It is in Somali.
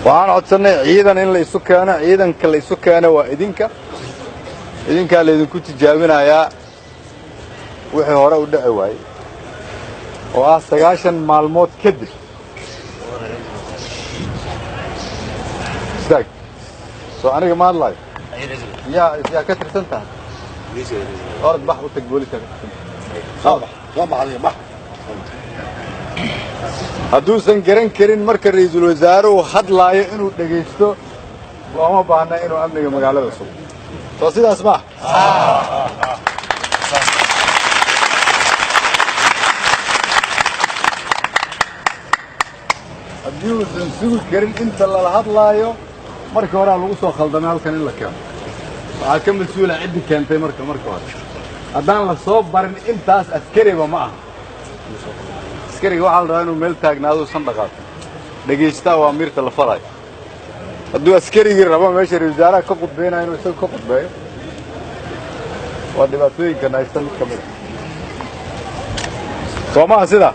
waxaan codsanay ciidan in la isu keeno ciidanka la isu keeno waa idinkaa laydinku tijaabinayaa wixii hore u dhici waayey oo ah 9 maalmood kadib istaag soo aniga ma hadlayo yaa ka tirsan tahay orod bax u tag booliska hadduusan garan karin marka ra'iisul wasaaruhu hadlaayo inuu dhagaysto looma baahna inuu amniga magaalada sugo soo sidaas ma haddii uusan sugi karin inta lala hadlaayo markii horaa lagu soo khaldamay halkan in la keeno waxaa ka mas-uula ciddi keentay marka hore haddaan la soo barin intaas askariba ma aha askariga waxaa la rabaa inuu meel taagnaado usan dhaqaaqin dhagaystaa waa amiirta la farayo hadduu askarigii rabo meesha ra'iisul wasaaraha ka khudbaynayo inuu isaga ka khudbeeyo waa dhibaatooyinka haysta mid ka mid ah soo maaha sidaa